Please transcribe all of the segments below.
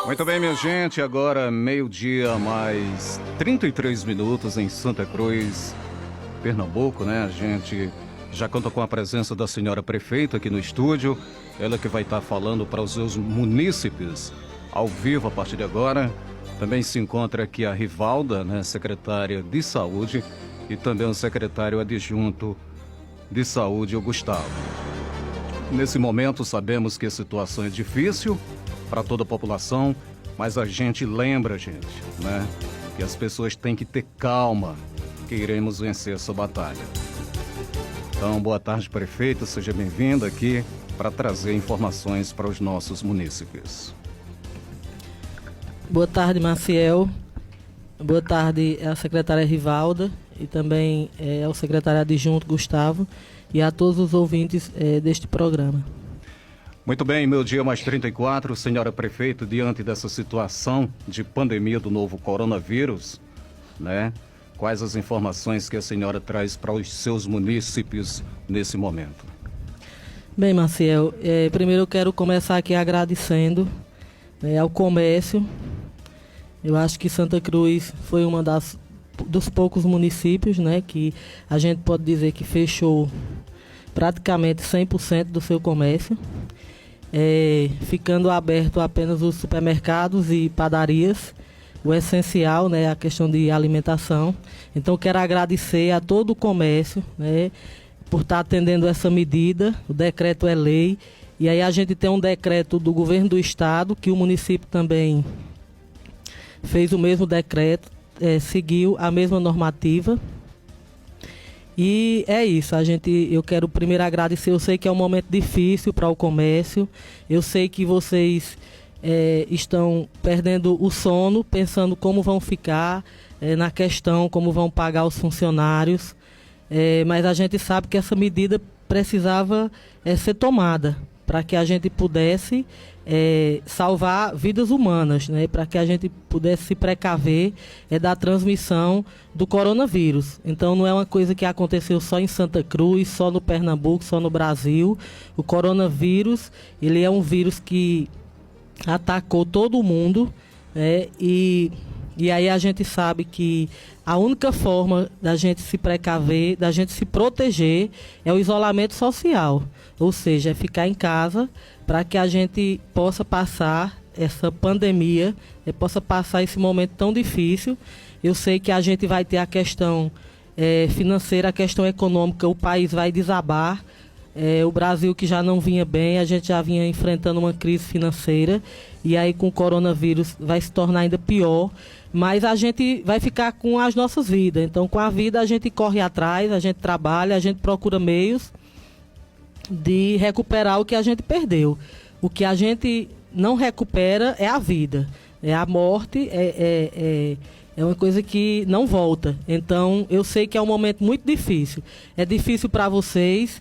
Muito bem, minha gente, agora meio-dia mais 33 minutos em Santa Cruz, Pernambuco, né? A gente já conta com a presença da senhora prefeita aqui no estúdio, ela que vai estar falando para os seus munícipes ao vivo a partir de agora. Também se encontra aqui a Rivalda, né, secretária de Saúde, e também o secretário adjunto de Saúde, o Gustavo. Nesse momento sabemos que a situação é difícil para toda a população, mas a gente lembra, gente, né, que as pessoas têm que ter calma, que iremos vencer essa batalha. Então, boa tarde, prefeito, seja bem-vindo aqui para trazer informações para os nossos munícipes. Boa tarde, Maciel. Boa tarde à secretária Rivalda e também ao secretário adjunto Gustavo e a todos os ouvintes deste programa. Muito bem, meu dia mais 34, senhora prefeita, diante dessa situação de pandemia do novo coronavírus, né? Quais as informações que a senhora traz para os seus munícipes nesse momento? Bem, Maciel, primeiro eu quero começar aqui agradecendo ao comércio. Eu acho que Santa Cruz foi uma dos poucos municípios, né, que a gente pode dizer que fechou praticamente 100% do seu comércio. Ficando aberto apenas os supermercados e padarias, o essencial, né, a questão de alimentação. Então quero agradecer a todo o comércio, né, por estar atendendo essa medida. O decreto é lei e aí a gente tem um decreto do governo do estado que o município também fez o mesmo decreto, seguiu a mesma normativa. E é isso, eu quero primeiro agradecer. Eu sei que é um momento difícil para o comércio, eu sei que vocês estão perdendo o sono, pensando como vão ficar na questão, como vão pagar os funcionários, mas a gente sabe que essa medida precisava ser tomada para que a gente pudesse salvar vidas humanas, né? Para que a gente pudesse se precaver da transmissão do coronavírus. Então não é uma coisa que aconteceu só em Santa Cruz, só no Pernambuco, só no Brasil. O coronavírus, ele é um vírus que atacou todo o mundo, né? E aí a gente sabe que a única forma da gente se precaver, da gente se proteger, é o isolamento social. Ou seja, é ficar em casa para que a gente possa passar essa pandemia, possa passar esse momento tão difícil. Eu sei que a gente vai ter a questão financeira, a questão econômica, o país vai desabar. O Brasil, que já não vinha bem, a gente já vinha enfrentando uma crise financeira, e aí com o coronavírus vai se tornar ainda pior, mas a gente vai ficar com as nossas vidas. Então, com a vida a gente corre atrás, a gente trabalha, a gente procura meios de recuperar o que a gente perdeu. O que a gente não recupera é a vida, a morte é uma coisa que não volta. Então, eu sei que é um momento muito difícil. É difícil para vocês,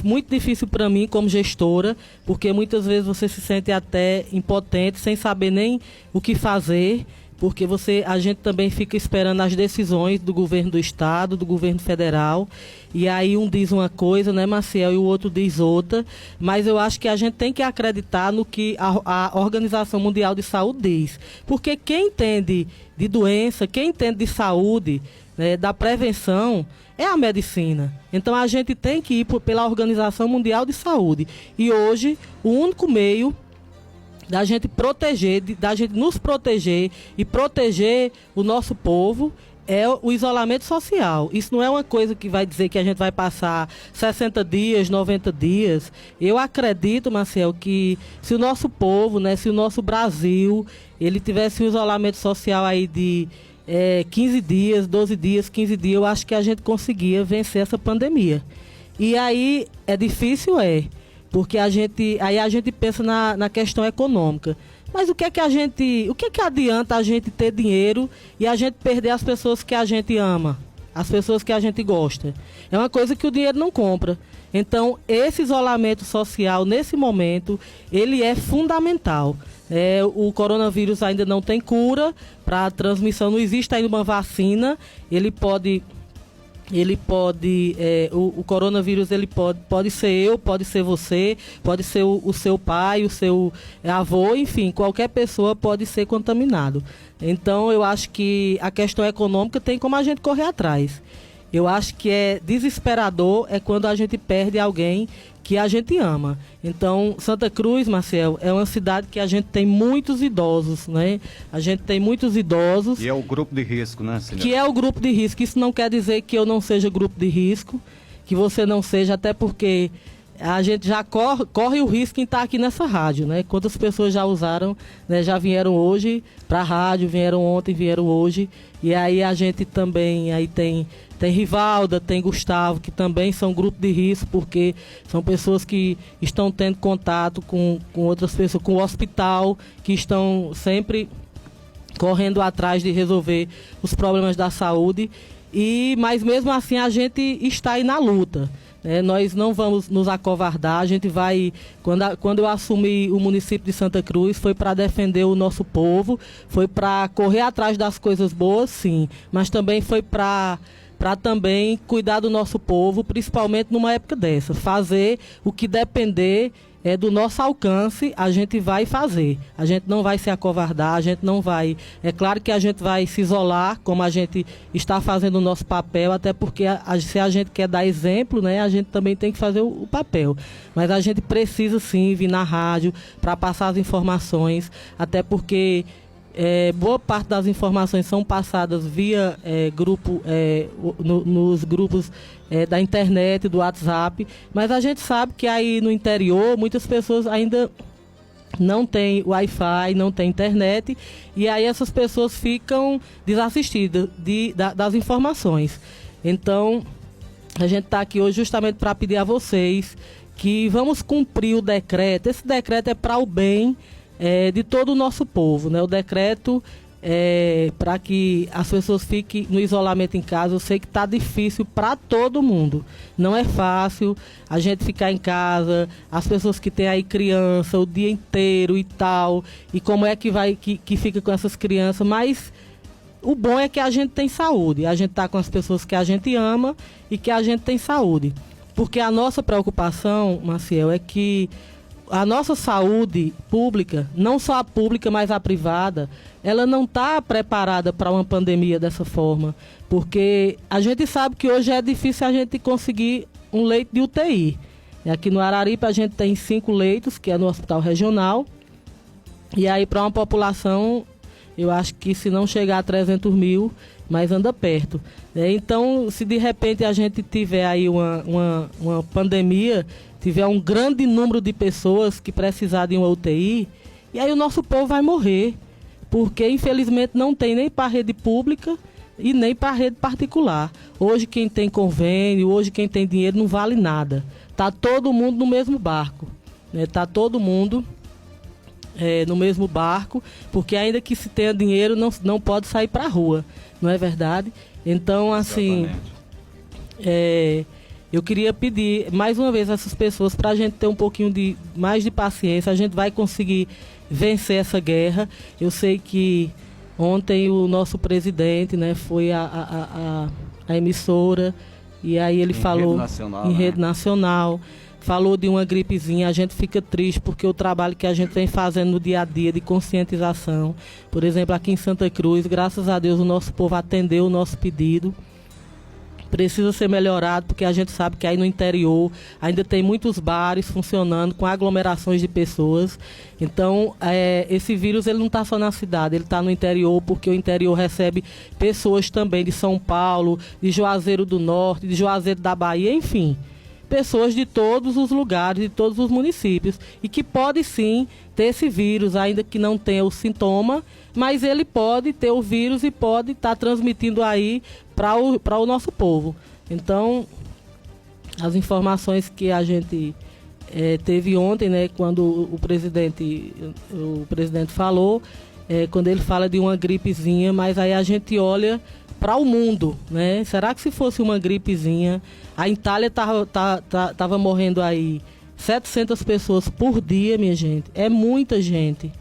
muito difícil para mim como gestora, porque muitas vezes você se sente até impotente, sem saber nem o que fazer, porque a gente também fica esperando as decisões do governo do estado, do governo federal, e aí um diz uma coisa, né, Maciel, e o outro diz outra, mas eu acho que a gente tem que acreditar no que a Organização Mundial de Saúde diz, porque quem entende de doença, quem entende de saúde, né, da prevenção, é a medicina. Então a gente tem que ir pela Organização Mundial de Saúde, e hoje o único meio da gente proteger, da gente nos proteger e proteger o nosso povo é o isolamento social. Isso não é uma coisa que vai dizer que a gente vai passar 60 dias, 90 dias. Eu acredito, Marcel, que se o nosso povo, né, se o nosso Brasil, ele tivesse um isolamento social aí de 15 dias, 12 dias, 15 dias, eu acho que a gente conseguia vencer essa pandemia. E aí é difícil, porque a gente pensa na questão econômica. Mas o que adianta a gente ter dinheiro e a gente perder as pessoas que a gente ama, as pessoas que a gente gosta? É uma coisa que o dinheiro não compra. Então, esse isolamento social, nesse momento, ele é fundamental. O coronavírus ainda não tem cura para a transmissão, não existe ainda uma vacina. Ele pode ele pode, o coronavírus ele pode ser eu, pode ser você, pode ser o seu pai, o seu avô, enfim, qualquer pessoa pode ser contaminado. Então eu acho que a questão econômica tem como a gente correr atrás. Eu acho que é desesperador quando a gente perde alguém que a gente ama. Então, Santa Cruz, Maciel, é uma cidade que a gente tem muitos idosos, né? A gente tem muitos idosos. E é o grupo de risco, né, senhora? Que é o grupo de risco. Isso não quer dizer que eu não seja grupo de risco, que você não seja, até porque a gente já corre o risco em estar aqui nessa rádio, né? Quantas pessoas já usaram, né? Já vieram hoje para a rádio, vieram ontem, vieram hoje. E aí a gente também aí tem Rivalda, tem Gustavo, que também são grupo de risco, porque são pessoas que estão tendo contato com outras pessoas, com o hospital, que estão sempre correndo atrás de resolver os problemas da saúde. Mas mesmo assim a gente está aí na luta. Nós não vamos nos acovardar, a gente vai, quando eu assumi o município de Santa Cruz, foi para defender o nosso povo, foi para correr atrás das coisas boas, sim, mas também foi para também cuidar do nosso povo, principalmente numa época dessa, fazer o que depender do nosso alcance, a gente vai fazer. A gente não vai se acovardar, a gente não vai... É claro que a gente vai se isolar, como a gente está fazendo o nosso papel, até porque se a gente quer dar exemplo, né, a gente também tem que fazer o papel. Mas a gente precisa sim vir na rádio para passar as informações, até porque... boa parte das informações são passadas via grupo, nos grupos da internet, do WhatsApp, mas a gente sabe que aí no interior muitas pessoas ainda não têm Wi-Fi, não têm internet, e aí essas pessoas ficam desassistidas das informações. Então, a gente está aqui hoje justamente para pedir a vocês que vamos cumprir o decreto. Esse decreto é para o bem de todo o nosso povo, né? O decreto para que as pessoas fiquem no isolamento em casa. Eu sei que está difícil para todo mundo. Não é fácil a gente ficar em casa, as pessoas que têm aí criança o dia inteiro e tal, e como é que fica com essas crianças, mas o bom é que a gente tem saúde, a gente está com as pessoas que a gente ama e que a gente tem saúde. Porque a nossa preocupação, Maciel, é que a nossa saúde pública, não só a pública, mas a privada, ela não está preparada para uma pandemia dessa forma. Porque a gente sabe que hoje é difícil a gente conseguir um leito de UTI. Aqui no Araripe a gente tem 5 leitos, que é no hospital regional. E aí para uma população, eu acho que se não chegar a 300 mil, mas anda perto. Então, se de repente a gente tiver aí uma pandemia, tiver um grande número de pessoas que precisar de uma UTI, e aí o nosso povo vai morrer, porque infelizmente não tem nem para a rede pública e nem para a rede particular. Hoje quem tem convênio, hoje quem tem dinheiro não vale nada. Está todo mundo no mesmo barco, está todo mundo no mesmo barco, porque ainda que se tenha dinheiro não pode sair para a rua, não é verdade? Então, assim, eu queria pedir mais uma vez a essas pessoas para a gente ter um pouquinho mais de paciência. A gente vai conseguir vencer essa guerra. Eu sei que ontem o nosso presidente, né, foi a emissora, e aí ele falou em rede nacional, falou de uma gripezinha. A gente fica triste porque o trabalho que a gente vem fazendo no dia a dia de conscientização, por exemplo, aqui em Santa Cruz, graças a Deus o nosso povo atendeu o nosso pedido. Precisa ser melhorado, porque a gente sabe que aí no interior ainda tem muitos bares funcionando com aglomerações de pessoas. Então, esse vírus ele não está só na cidade, ele está no interior, porque o interior recebe pessoas também de São Paulo, de Juazeiro do Norte, de Juazeiro da Bahia, enfim. Pessoas de todos os lugares, de todos os municípios, e que pode sim ter esse vírus, ainda que não tenha o sintoma, mas ele pode ter o vírus e pode estar transmitindo aí para o nosso povo. Então, as informações que a gente teve ontem, né, quando o presidente falou, quando ele fala de uma gripezinha, mas aí a gente olha para o mundo, né? Será que se fosse uma gripezinha, a Itália tava morrendo aí 700 pessoas por dia, minha gente? É muita gente.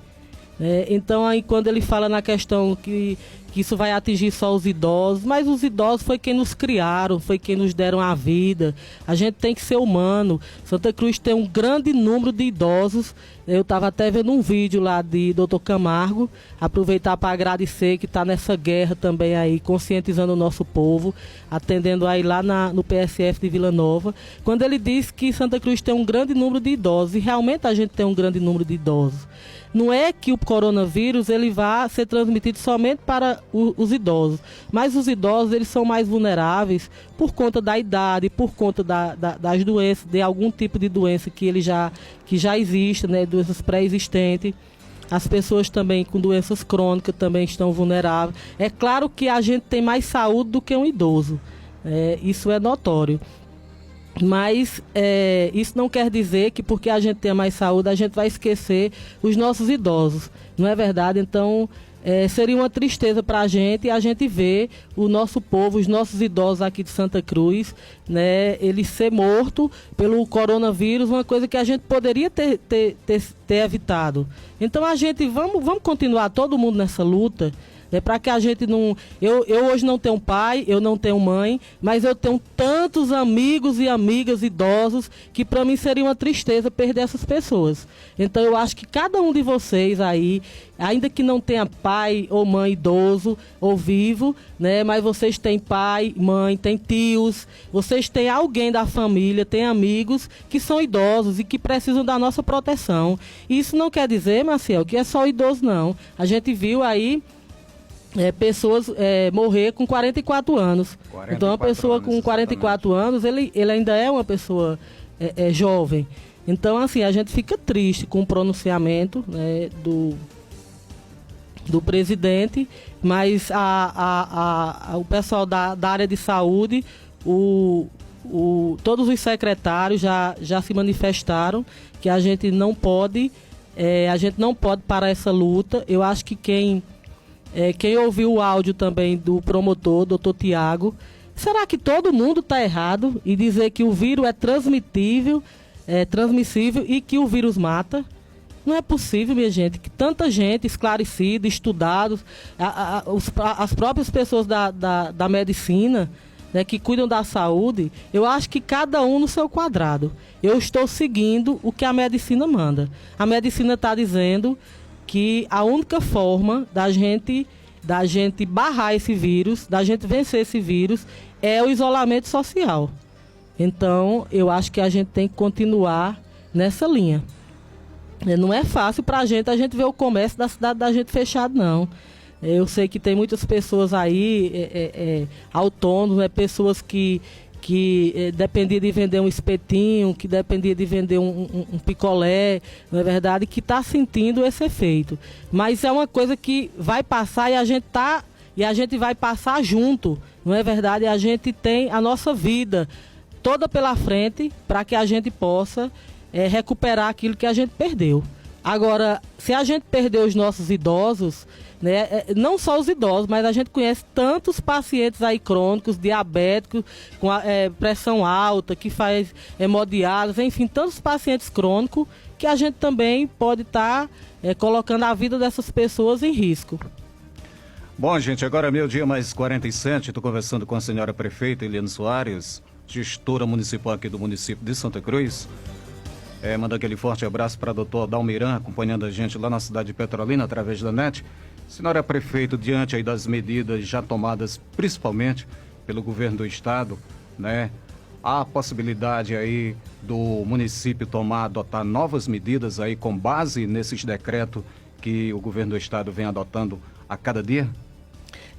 Então, aí, quando ele fala na questão que isso vai atingir só os idosos, mas os idosos foi quem nos criaram, foi quem nos deram a vida. A gente tem que ser humano. Santa Cruz tem um grande número de idosos. Eu estava até vendo um vídeo lá de Dr. Camargo, aproveitar para agradecer que está nessa guerra também aí, conscientizando o nosso povo, atendendo aí lá no PSF de Vila Nova, quando ele diz que Santa Cruz tem um grande número de idosos, e realmente a gente tem um grande número de idosos. Não é que o coronavírus ele vá ser transmitido somente para os idosos, mas os idosos eles são mais vulneráveis por conta da idade, por conta das doenças, de algum tipo de doença que já existe, né, doenças pré-existentes. As pessoas também com doenças crônicas também estão vulneráveis. É claro que a gente tem mais saúde do que um idoso, isso é notório. Mas isso não quer dizer que porque a gente tem mais saúde, a gente vai esquecer os nossos idosos. Não é verdade? Então, seria uma tristeza para a gente ver o nosso povo, os nossos idosos aqui de Santa Cruz, né, ele ser morto pelo coronavírus, uma coisa que a gente poderia ter evitado. Então, vamos continuar todo mundo nessa luta. Para que a gente não... Eu hoje não tenho pai, eu não tenho mãe, mas eu tenho tantos amigos e amigas idosos que para mim seria uma tristeza perder essas pessoas. Então eu acho que cada um de vocês aí, ainda que não tenha pai ou mãe idoso ou vivo, né, mas vocês têm pai, mãe, têm tios, vocês têm alguém da família, têm amigos que são idosos e que precisam da nossa proteção. E isso não quer dizer, Maciel, que é só idoso, não. A gente viu aí pessoas morrer com 44 anos. Então, uma pessoa anos, com 44 anos, ele ainda é uma pessoa jovem. Então, assim, a gente fica triste com o pronunciamento, né, do presidente, mas o pessoal da área de saúde, todos os secretários já se manifestaram que a gente não pode parar essa luta. Eu acho que quem ouviu o áudio também do promotor, doutor Tiago, será que todo mundo está errado e dizer que o vírus é transmissível e que o vírus mata? Não é possível, minha gente, que tanta gente esclarecida, estudados, as próprias pessoas da medicina, né, que cuidam da saúde, eu acho que cada um no seu quadrado. Eu estou seguindo o que a medicina manda. A medicina está dizendo que a única forma da gente barrar esse vírus, da gente vencer esse vírus, é o isolamento social. Então, eu acho que a gente tem que continuar nessa linha. Não é fácil para a gente ver o comércio da cidade da gente fechado, não. Eu sei que tem muitas pessoas aí, autônomos, né, pessoas que dependia de vender um espetinho, que dependia de vender um picolé, não é verdade? Que está sentindo esse efeito. Mas é uma coisa que vai passar e a gente vai passar junto, não é verdade? A gente tem a nossa vida toda pela frente para que a gente possa recuperar aquilo que a gente perdeu. Agora, se a gente perdeu os nossos idosos, né, não só os idosos, mas a gente conhece tantos pacientes aí crônicos, diabéticos, com pressão alta, que faz hemodiálise, enfim, tantos pacientes crônicos que a gente também pode estar colocando a vida dessas pessoas em risco. Bom, gente, agora é 12h47, estou conversando com a senhora prefeita Eliane Soares, gestora municipal aqui do município de Santa Cruz. Manda aquele forte abraço para a doutora Dalmiran, acompanhando a gente lá na cidade de Petrolina, através da NET. Senhora prefeito, diante aí das medidas já tomadas, principalmente pelo governo do estado, né? Há a possibilidade aí do município adotar novas medidas aí com base nesses decretos que o governo do estado vem adotando a cada dia?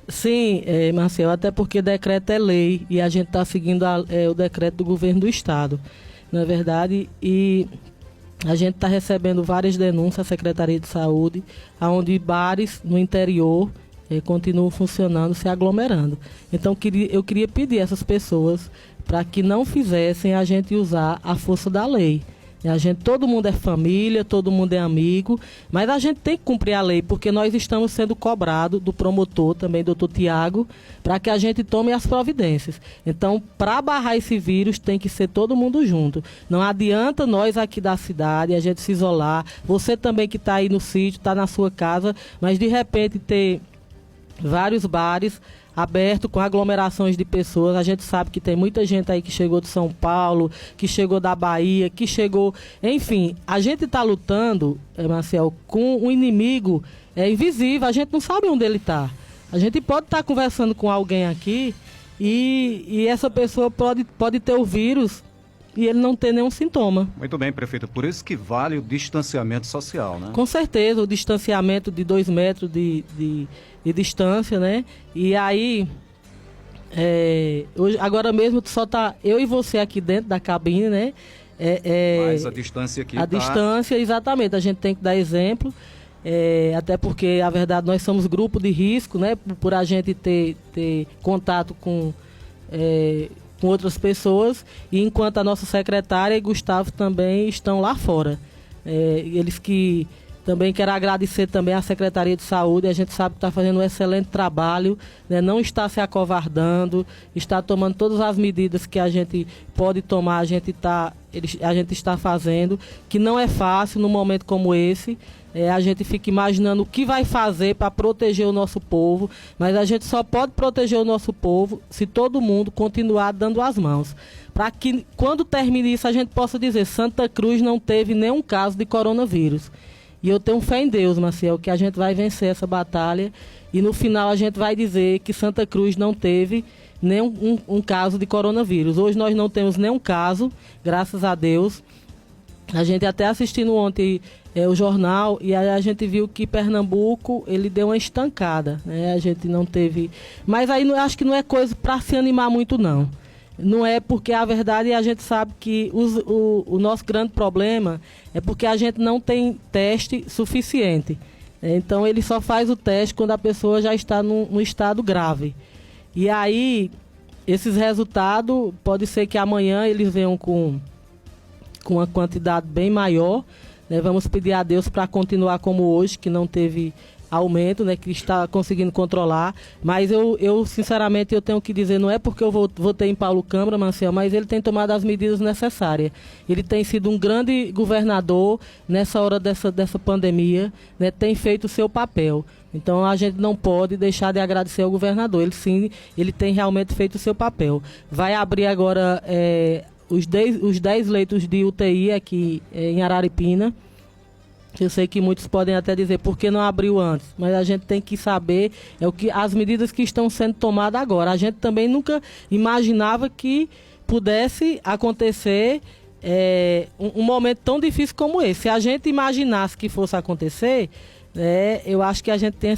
Sim, Marcelo, até porque decreto é lei e a gente está seguindo o decreto do governo do estado, não é verdade? E a gente está recebendo várias denúncias à Secretaria de Saúde, onde bares no interior continuam funcionando, se aglomerando. Então, eu queria pedir a essas pessoas para que não fizessem a gente usar a força da lei. Todo mundo é família, todo mundo é amigo, mas a gente tem que cumprir a lei, porque nós estamos sendo cobrados do promotor, também doutor Tiago, para que a gente tome as providências. Então, para barrar esse vírus, tem que ser todo mundo junto. Não adianta nós aqui da cidade, a gente se isolar, você também que está aí no sítio, está na sua casa, mas de repente ter vários bares aberto com aglomerações de pessoas. A gente sabe que tem muita gente aí que chegou de São Paulo, que chegou da Bahia, que chegou... Enfim, a gente está lutando, Marcel, com um inimigo invisível. A gente não sabe onde ele está. A gente pode estar conversando com alguém aqui e essa pessoa pode ter o vírus e ele não ter nenhum sintoma. Muito bem, prefeita. Por isso que vale o distanciamento social, né? Com certeza, o distanciamento de 2 metros de distância, né? E aí, hoje, agora mesmo só tá eu e você aqui dentro da cabine, né? Mas a distância aqui distância, exatamente. A gente tem que dar exemplo, até porque, a verdade, nós somos grupo de risco, né? Por a gente ter contato com outras pessoas, e enquanto a nossa secretária e Gustavo também estão lá fora. Eles que também quero agradecer também à Secretaria de Saúde, a gente sabe que está fazendo um excelente trabalho, né? Não está se acovardando, está tomando todas as medidas que a gente pode tomar, a gente está fazendo, que não é fácil num momento como esse. A gente fica imaginando o que vai fazer para proteger o nosso povo, mas a gente só pode proteger o nosso povo se todo mundo continuar dando as mãos. Para que, quando termine isso, a gente possa dizer: Santa Cruz não teve nenhum caso de coronavírus. E eu tenho fé em Deus, Maciel, que a gente vai vencer essa batalha e no final a gente vai dizer que Santa Cruz não teve nenhum um caso de coronavírus. Hoje nós não temos nenhum caso, graças a Deus. A gente até assistindo ontem o jornal e a gente viu que Pernambuco ele deu uma estancada, né? A gente não teve... Mas aí acho que não é coisa para se animar muito, não. Não é, porque a verdade a gente sabe que o nosso grande problema é porque a gente não tem teste suficiente. Então ele só faz o teste quando a pessoa já está num estado grave. E aí esses resultados, pode ser que amanhã eles venham com uma quantidade bem maior, né? Vamos pedir a Deus para continuar como hoje, que não teve aumento, né? Que está conseguindo controlar. Mas eu sinceramente, eu tenho que dizer, não é porque eu votei em Paulo Câmara, Marcel, mas ele tem tomado as medidas necessárias. Ele tem sido um grande governador nessa hora dessa pandemia, né? Tem feito o seu papel. Então a gente não pode deixar de agradecer ao governador. Ele tem realmente feito o seu papel. Vai abrir agora os 10 leitos de UTI aqui em Araripina. Eu sei que muitos podem até dizer por que não abriu antes, mas a gente tem que saber as medidas que estão sendo tomadas agora. A gente também nunca imaginava que pudesse acontecer um momento tão difícil como esse. Se a gente imaginasse que fosse acontecer, eu acho que a gente tinha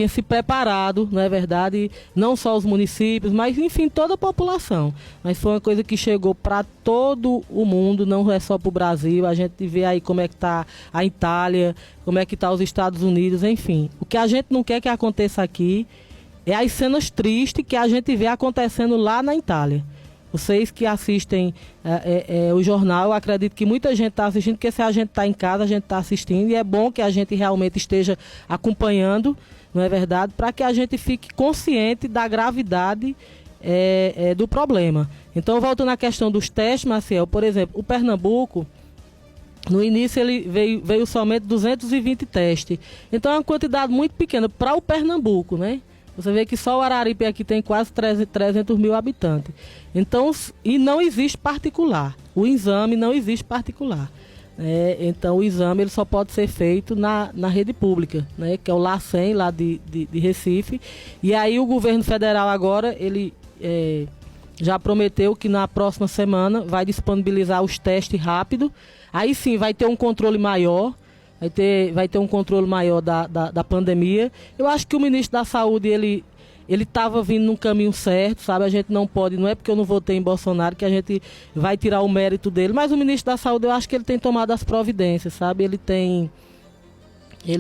se preparado, não é verdade? Não só os municípios, mas enfim, toda a população. Mas foi uma coisa que chegou para todo o mundo, não é só para o Brasil. A gente vê aí como é que está a Itália, como é que está os Estados Unidos, enfim. O que a gente não quer que aconteça aqui é as cenas tristes que a gente vê acontecendo lá na Itália. Vocês que assistem o jornal, eu acredito que muita gente está assistindo, porque se a gente está em casa, a gente está assistindo, e é bom que a gente realmente esteja acompanhando, não é verdade? Para que a gente fique consciente da gravidade do problema. Então, voltando à questão dos testes, Maciel, por exemplo, o Pernambuco, no início ele veio somente 220 testes. Então, é uma quantidade muito pequena para o Pernambuco, né? Você vê que só o Araripe aqui tem quase 300 mil habitantes. Então, e não existe particular. O exame não existe particular. Então, o exame ele só pode ser feito na rede pública, né? Que é o LACEN, lá de Recife. E aí o governo federal agora, ele já prometeu que na próxima semana vai disponibilizar os testes rápidos. Aí sim, vai ter um controle maior. Vai ter um controle maior da pandemia. Eu acho que o ministro da Saúde, ele estava vindo num caminho certo, sabe? A gente não pode, não é porque eu não votei em Bolsonaro que a gente vai tirar o mérito dele, mas o ministro da Saúde, eu acho que ele tem tomado as providências, sabe? Ele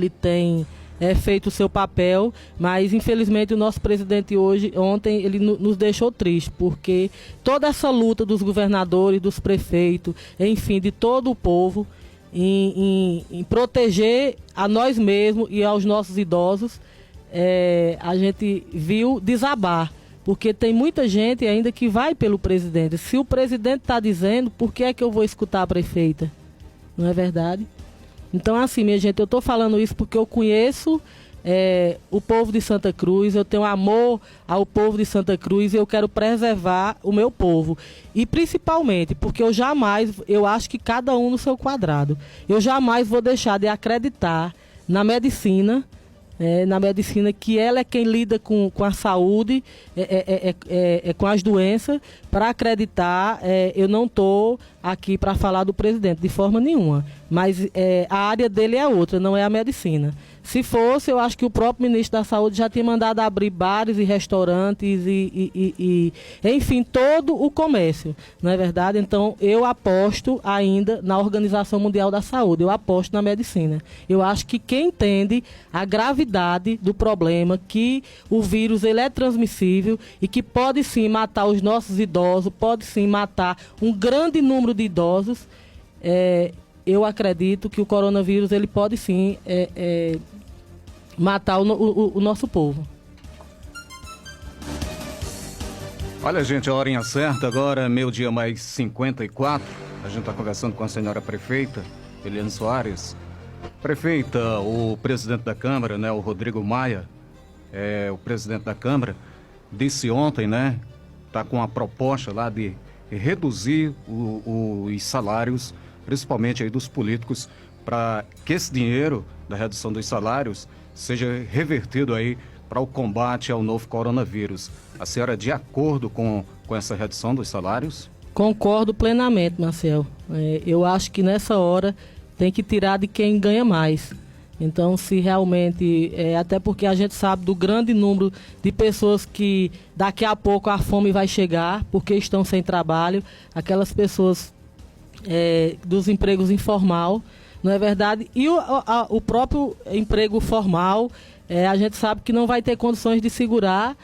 tem feito o seu papel, mas infelizmente o nosso presidente ontem, ele nos deixou triste, porque toda essa luta dos governadores, dos prefeitos, enfim, de todo o povo, em proteger a nós mesmos e aos nossos idosos, a gente viu desabar, porque tem muita gente ainda que vai pelo presidente. Se o presidente está dizendo, por que é que eu vou escutar a prefeita? Não é verdade? Então, assim, minha gente, eu estou falando isso porque eu conheço o povo de Santa Cruz, eu tenho amor ao povo de Santa Cruz e eu quero preservar o meu povo. E principalmente porque eu acho que cada um no seu quadrado, eu jamais vou deixar de acreditar na medicina, que ela é quem lida com a saúde, com as doenças, para acreditar. Eu não estou aqui para falar do presidente de forma nenhuma, mas a área dele é outra, não é a medicina. Se fosse, eu acho que o próprio ministro da Saúde já tinha mandado abrir bares e restaurantes enfim, todo o comércio, não é verdade? Então, eu aposto ainda na Organização Mundial da Saúde, eu aposto na medicina. Eu acho que quem entende a gravidade do problema, que o vírus ele é transmissível e que pode sim matar os nossos idosos, pode sim matar um grande número de idosos, eu acredito que o coronavírus ele pode sim matar o nosso povo. Olha, gente, a horinha certa agora, 12h54. A gente está conversando com a senhora prefeita, Eliane Soares. Prefeita, o presidente da Câmara, né, o Rodrigo Maia, o presidente da Câmara, disse ontem, né, está com a proposta lá de reduzir os salários, principalmente aí dos políticos, para que esse dinheiro da redução dos salários seja revertido aí para o combate ao novo coronavírus. A senhora é de acordo com essa redução dos salários? Concordo plenamente, Marcel. Eu acho que nessa hora tem que tirar de quem ganha mais. Então, se realmente, até porque a gente sabe do grande número de pessoas que daqui a pouco a fome vai chegar porque estão sem trabalho, aquelas pessoas dos empregos informal, não é verdade? E o próprio emprego formal, a gente sabe que não vai ter condições de segurar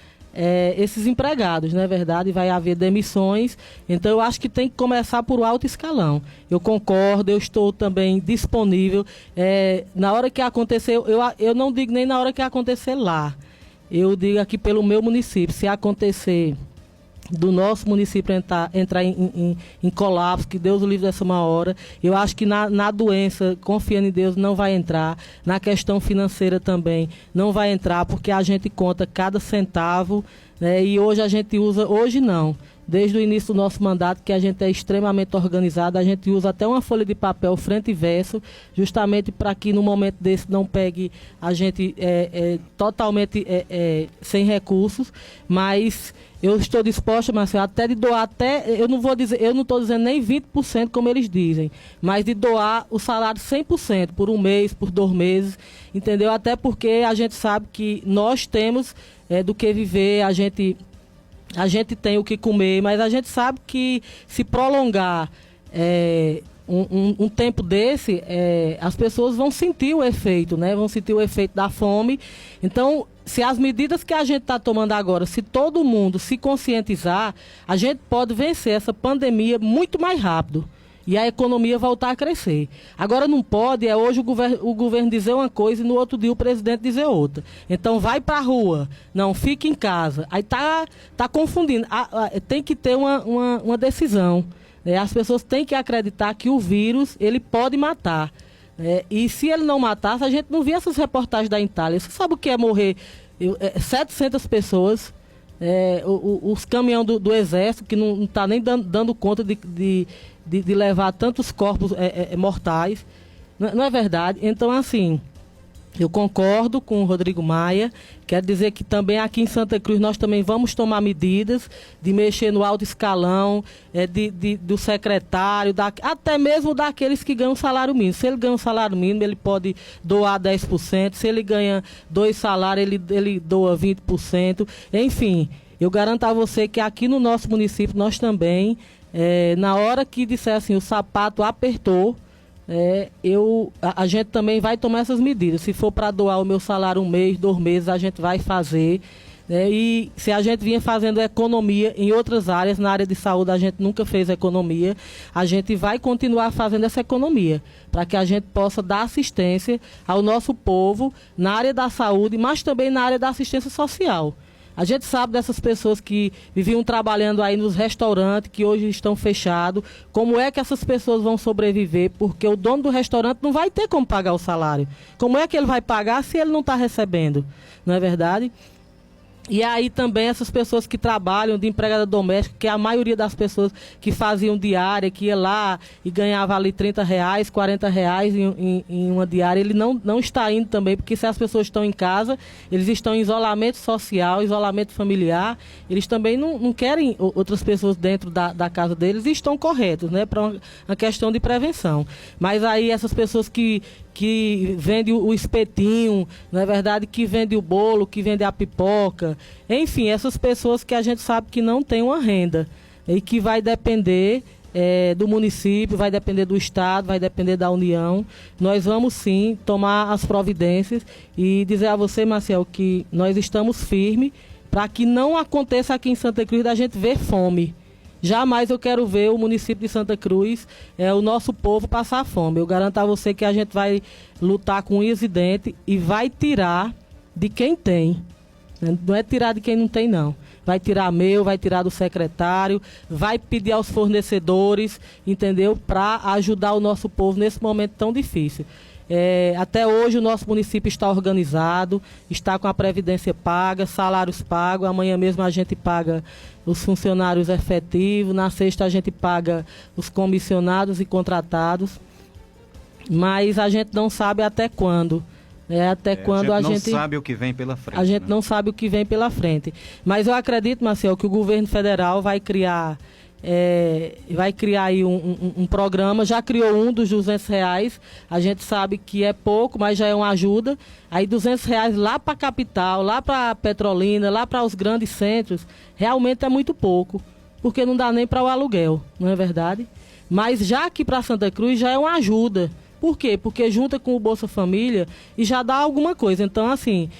esses empregados, não é verdade? Vai haver demissões, então eu acho que tem que começar por alto escalão. Eu concordo, eu estou também disponível. Na hora que acontecer, eu não digo nem na hora que acontecer lá, eu digo aqui pelo meu município, se acontecer do nosso município entrar em colapso, que Deus o livre dessa uma hora. Eu acho que na doença, confiando em Deus, não vai entrar. Na questão financeira também não vai entrar, porque a gente conta cada centavo, né? E hoje a gente usa, hoje não, desde o início do nosso mandato, que a gente é extremamente organizado, a gente usa até uma folha de papel frente e verso, justamente para que no momento desse não pegue a gente totalmente sem recursos, mas eu estou disposta, Marcelo, até de doar, eu não estou dizendo nem 20%, como eles dizem, mas de doar o salário 100%, por um mês, por 2 meses, entendeu? Até porque a gente sabe que nós temos do que viver, a gente tem o que comer, mas a gente sabe que se prolongar um tempo desse, as pessoas vão sentir o efeito, né? Vão sentir o efeito da fome. Então, se as medidas que a gente está tomando agora, se todo mundo se conscientizar, a gente pode vencer essa pandemia muito mais rápido e a economia voltar a crescer. Agora não pode, hoje o governo dizer uma coisa e no outro dia o presidente dizer outra. Então vai para a rua, não, fique em casa. Aí tá confundindo. Tem que ter uma decisão. As pessoas têm que acreditar que o vírus ele pode matar. E se ele não matasse, a gente não via essas reportagens da Itália. Você sabe o que é morrer 700 pessoas, os caminhões do Exército, que não está nem dando conta de levar tantos corpos mortais. Não é verdade? Então, assim, eu concordo com o Rodrigo Maia. Quero dizer que também aqui em Santa Cruz nós também vamos tomar medidas de mexer no alto escalão, do secretário, até mesmo daqueles que ganham salário mínimo. Se ele ganha um salário mínimo, ele pode doar 10%. Se ele ganha 2 salários, ele doa 20%. Enfim, eu garanto a você que aqui no nosso município nós também, na hora que disser assim, o sapato apertou, a gente também vai tomar essas medidas. Se for para doar o meu salário 1 mês, 2 meses, a gente vai fazer. E se a gente vinha fazendo economia em outras áreas, na área de saúde a gente nunca fez economia, a gente vai continuar fazendo essa economia, para que a gente possa dar assistência ao nosso povo na área da saúde, mas também na área da assistência social. A gente sabe dessas pessoas que viviam trabalhando aí nos restaurantes, que hoje estão fechados, como é que essas pessoas vão sobreviver, porque o dono do restaurante não vai ter como pagar o salário. Como é que ele vai pagar se ele não está recebendo? Não é verdade? E aí também essas pessoas que trabalham de empregada doméstica, que é a maioria das pessoas que faziam diária, que ia lá e ganhava ali R$30, R$40 em uma diária, ele não está indo também, porque se as pessoas estão em casa, eles estão em isolamento social, isolamento familiar, eles também não querem outras pessoas dentro da casa deles e estão corretos, né, para uma questão de prevenção. Mas aí essas pessoas que vende o espetinho, não é verdade, que vende o bolo, que vende a pipoca, enfim, essas pessoas que a gente sabe que não tem uma renda e que vai depender do município, vai depender do Estado, vai depender da União. Nós vamos sim tomar as providências e dizer a você, Marcel, que nós estamos firmes para que não aconteça aqui em Santa Cruz da gente ver fome. Jamais eu quero ver o município de Santa Cruz, o nosso povo passar fome. Eu garanto a você que a gente vai lutar com unhas e dentes e vai tirar de quem tem. Não é tirar de quem não tem, não. Vai tirar meu, vai tirar do secretário, vai pedir aos fornecedores, entendeu? Para ajudar o nosso povo nesse momento tão difícil. Até hoje o nosso município está organizado, está com a previdência paga, salários pagos, amanhã mesmo a gente paga os funcionários efetivos, na sexta a gente paga os comissionados e contratados, mas a gente não sabe até quando. Até quando a gente não sabe o que vem pela frente. A gente não sabe o que vem pela frente. Mas eu acredito, Marcel, que o governo federal vai criar aí um programa, já criou um dos R$200, a gente sabe que é pouco, mas já é uma ajuda. Aí R$200 lá para a capital, lá para Petrolina, lá para os grandes centros, realmente é muito pouco, porque não dá nem para o aluguel, não é verdade? Mas já aqui para Santa Cruz já é uma ajuda. Por quê? Porque junta com o Bolsa Família e já dá alguma coisa. Então, assim,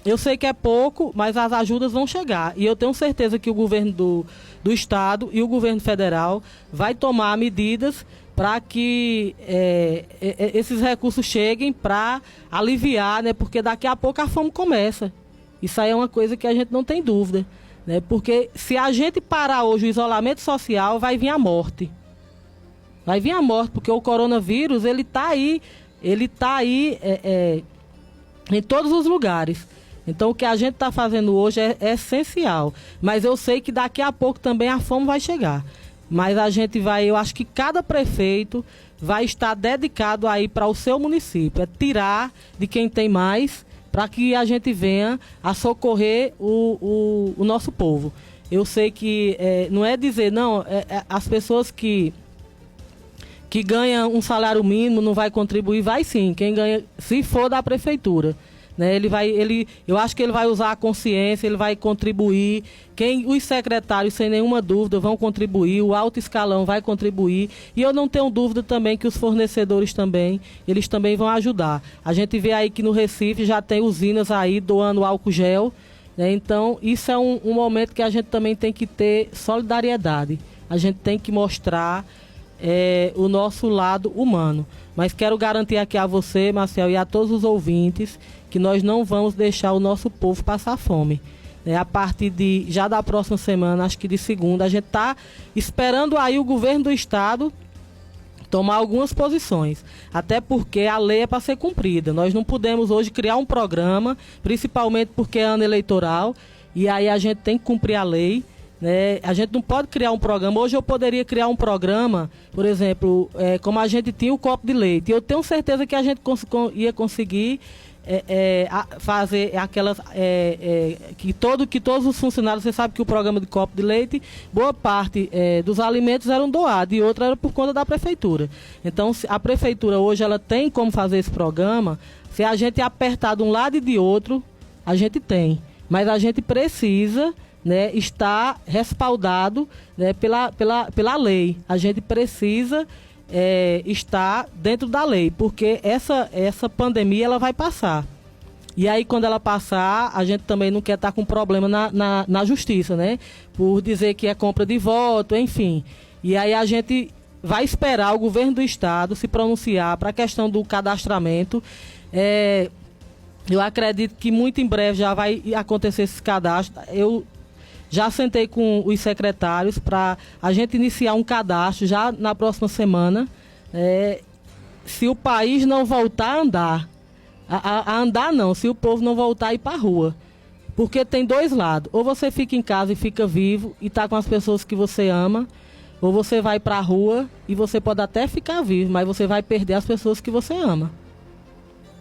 eu sei que é pouco, mas as ajudas vão chegar. E eu tenho certeza que o governo do Estado e o governo federal vai tomar medidas para que esses recursos cheguem para aliviar, né? Porque daqui a pouco a fome começa. Isso aí é uma coisa que a gente não tem dúvida, né? Porque se a gente parar hoje o isolamento social, vai vir a morte. Vai vir a morte, porque o coronavírus, ele está aí em todos os lugares. Então, o que a gente está fazendo hoje é essencial. Mas eu sei que daqui a pouco também a fome vai chegar. Mas a gente eu acho que cada prefeito vai estar dedicado aí para o seu município. É tirar de quem tem mais, para que a gente venha a socorrer o nosso povo. Eu sei que não é dizer, não, as pessoas que ganha um salário mínimo não vai contribuir, vai sim, quem ganha, se for da prefeitura, né? Eu acho que ele vai usar a consciência, ele vai contribuir, os secretários sem nenhuma dúvida vão contribuir, o alto escalão vai contribuir, e eu não tenho dúvida também que os fornecedores também, eles também vão ajudar. A gente vê aí que no Recife já tem usinas aí doando álcool gel, né? Então isso é um momento que a gente também tem que ter solidariedade, a gente tem que mostrar o nosso lado humano. Mas quero garantir aqui a você, Marcel, e a todos os ouvintes, que nós não vamos deixar o nosso povo passar fome. A partir já da próxima semana, acho que de segunda, a gente está esperando aí o governo do Estado tomar algumas posições. Até porque a lei é para ser cumprida. Nós não podemos hoje criar um programa, principalmente porque é ano eleitoral, e aí a gente tem que cumprir a lei. A gente não pode criar um programa. Hoje eu poderia criar um programa, por exemplo, como a gente tinha o copo de leite. Eu tenho certeza que a gente ia conseguir fazer aquelas que todos os funcionários, você sabe que o programa de copo de leite, boa parte dos alimentos eram doados e outra era por conta da prefeitura. Então a prefeitura hoje ela tem como fazer esse programa. Se a gente apertar de um lado e de outro, a gente tem, mas a gente precisa está respaldado, né, pela lei. A gente precisa está dentro da lei, porque essa pandemia ela vai passar. E aí, quando ela passar, a gente também não quer estar com problema na justiça, né? Por dizer que é compra de voto, enfim. E aí a gente vai esperar o governo do estado se pronunciar para a questão do cadastramento. Eu acredito que muito em breve já vai acontecer esse cadastro. Eu já sentei com os secretários para a gente iniciar um cadastro já na próxima semana. Se o país não voltar a andar, a andar não, se o povo não voltar a ir para a rua. Porque tem dois lados. Ou você fica em casa e fica vivo e está com as pessoas que você ama, ou você vai para a rua e você pode até ficar vivo, mas você vai perder as pessoas que você ama.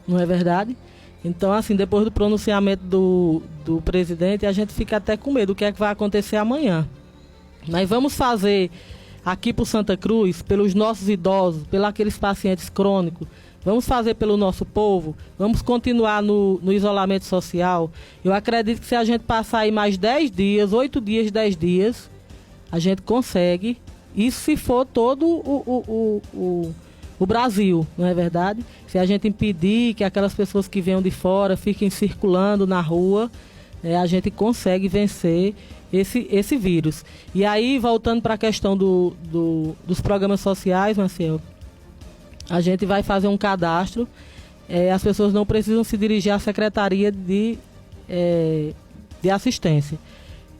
Não é verdade? Então, assim, depois do pronunciamento do presidente, a gente fica até com medo do que é que vai acontecer amanhã. Mas vamos fazer aqui por Santa Cruz, pelos nossos idosos, pelos aqueles pacientes crônicos, vamos fazer pelo nosso povo, vamos continuar no isolamento social. Eu acredito que se a gente passar aí mais 10 dias, 8 dias, 10 dias, a gente consegue. Isso se for todo o Brasil, não é verdade? Se a gente impedir que aquelas pessoas que venham de fora fiquem circulando na rua, a gente consegue vencer esse vírus. E aí, voltando para a questão dos programas sociais, Marcelo, a gente vai fazer um cadastro. As pessoas não precisam se dirigir à Secretaria de Assistência.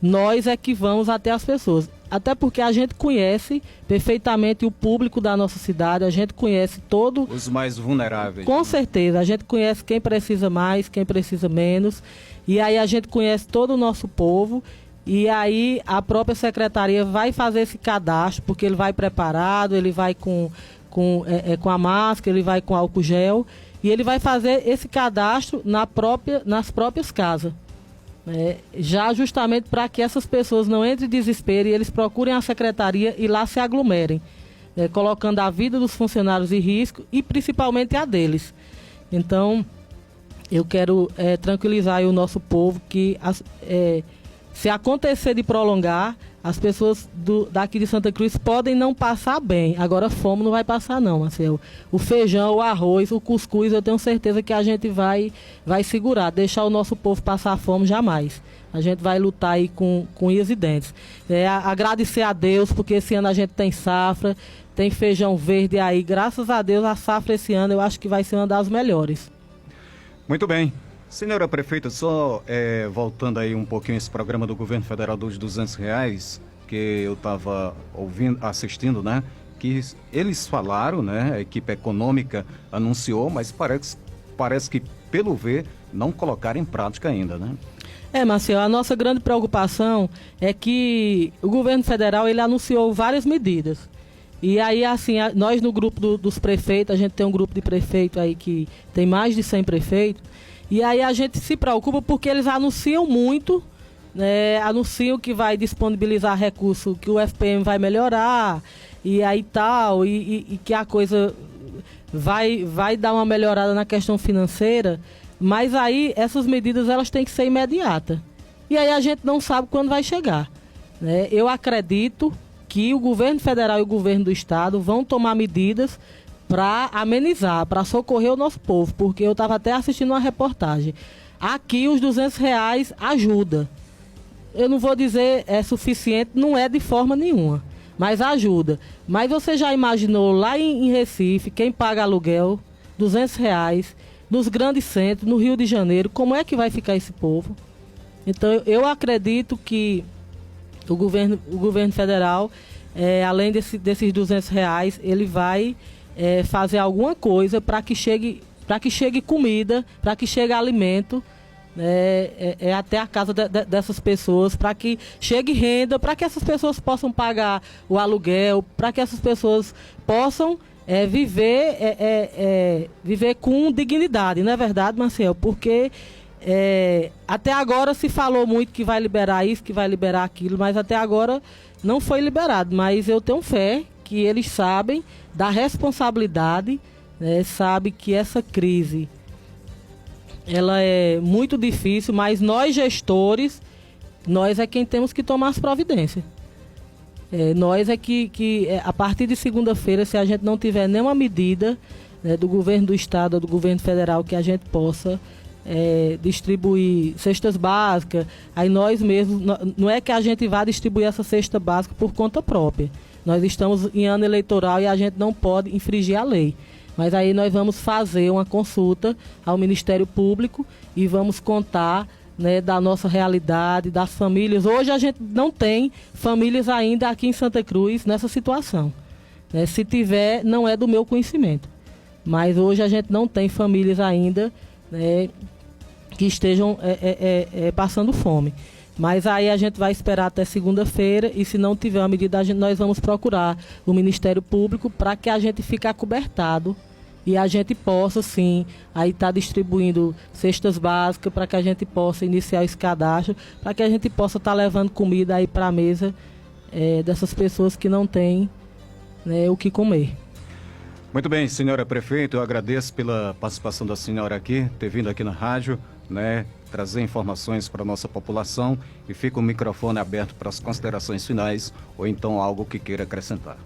Nós é que vamos até as pessoas. Até porque a gente conhece perfeitamente o público da nossa cidade, a gente conhece todo... Os mais vulneráveis. Com certeza, a gente conhece quem precisa mais, quem precisa menos, e aí a gente conhece todo o nosso povo, e aí a própria secretaria vai fazer esse cadastro, porque ele vai preparado, ele vai com a máscara, ele vai com álcool gel, e ele vai fazer esse cadastro nas próprias casas. Já justamente para que essas pessoas não entrem em desespero e eles procurem a secretaria e lá se aglomerem, colocando a vida dos funcionários em risco e principalmente a deles. Então, eu quero tranquilizar aí o nosso povo que se acontecer de prolongar, as pessoas daqui de Santa Cruz podem não passar bem. Agora, fome não vai passar não, Marcelo. O feijão, o arroz, o cuscuz, eu tenho certeza que a gente vai segurar. Deixar o nosso povo passar fome, jamais. A gente vai lutar aí com unhas e dentes. Agradecer a Deus, porque esse ano a gente tem safra, tem feijão verde aí. Graças a Deus, a safra esse ano eu acho que vai ser uma das melhores. Muito bem. Senhora prefeita, só voltando aí um pouquinho esse programa do governo federal dos R$200, que eu estava assistindo, né? Que eles falaram, né? A equipe econômica anunciou, mas parece que, pelo ver, não colocaram em prática ainda, né? Marcelo, a nossa grande preocupação é que o governo federal, ele anunciou várias medidas. E aí, assim, nós no grupo dos prefeitos, a gente tem um grupo de prefeito aí que tem mais de 100 prefeitos, e aí a gente se preocupa porque eles anunciam muito, anunciam que vai disponibilizar recurso, que o FPM vai melhorar, e aí tal, e que a coisa vai dar uma melhorada na questão financeira, mas aí essas medidas elas têm que ser imediatas. E aí a gente não sabe quando vai chegar. Eu acredito que o governo federal e o governo do estado vão tomar medidas para amenizar, para socorrer o nosso povo, porque eu estava até assistindo uma reportagem. Aqui os R$200 ajuda. Eu não vou dizer é suficiente, não é de forma nenhuma, mas ajuda. Mas você já imaginou lá em Recife, quem paga aluguel, R$200, nos grandes centros, no Rio de Janeiro, como é que vai ficar esse povo? Então eu acredito que o governo federal, além desses R$200, ele vai fazer alguma coisa para que chegue comida, para que chegue alimento até a casa dessas pessoas, para que chegue renda, para que essas pessoas possam pagar o aluguel, para que essas pessoas possam viver com dignidade, não é verdade, Marcelo? Porque até agora se falou muito que vai liberar isso, que vai liberar aquilo, mas até agora não foi liberado. Mas eu tenho fé que eles sabem da responsabilidade, sabe que essa crise ela é muito difícil, mas nós gestores, nós é quem temos que tomar as providências. Nós é que a partir de segunda-feira, se a gente não tiver nenhuma medida, né, do governo do estado ou do governo federal que a gente possa distribuir cestas básicas, aí nós mesmos, não é que a gente vá distribuir essa cesta básica por conta própria. Nós estamos em ano eleitoral e a gente não pode infringir a lei. Mas aí nós vamos fazer uma consulta ao Ministério Público e vamos contar, né, da nossa realidade, das famílias. Hoje a gente não tem famílias ainda aqui em Santa Cruz nessa situação, né? Se tiver, não é do meu conhecimento. Mas hoje a gente não tem famílias ainda, né, que estejam passando fome. Mas aí a gente vai esperar até segunda-feira e se não tiver uma medida, nós vamos procurar o Ministério Público para que a gente fique acobertado e a gente possa, sim, aí estar distribuindo cestas básicas para que a gente possa iniciar esse cadastro, para que a gente possa estar levando comida aí para a mesa dessas pessoas que não têm, né, o que comer. Muito bem, senhora prefeita, eu agradeço pela participação da senhora aqui, ter vindo aqui na rádio, né, trazer informações para a nossa população, e fica o microfone aberto para as considerações finais ou então algo que queira acrescentar.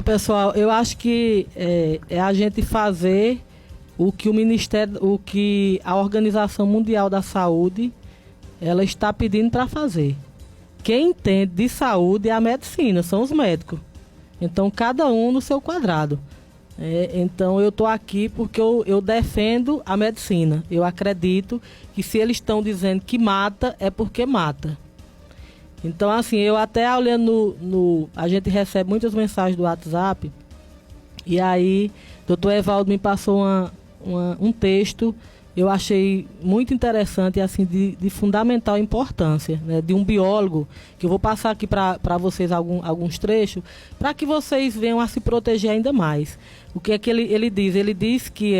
Pessoal, eu acho que é a gente fazer o que o Ministério, o que a Organização Mundial da Saúde, ela está pedindo para fazer. Quem entende de saúde é a medicina, são os médicos. Então, cada um no seu quadrado. Então, eu estou aqui porque eu defendo a medicina. Eu acredito que se eles estão dizendo que mata, é porque mata. Então, assim, eu até olhando a gente recebe muitas mensagens do WhatsApp, e aí o doutor Evaldo me passou um texto, eu achei muito interessante, assim, de fundamental importância, né, de um biólogo, que eu vou passar aqui para vocês alguns trechos, para que vocês venham a se proteger ainda mais. O que é que ele diz? Ele diz que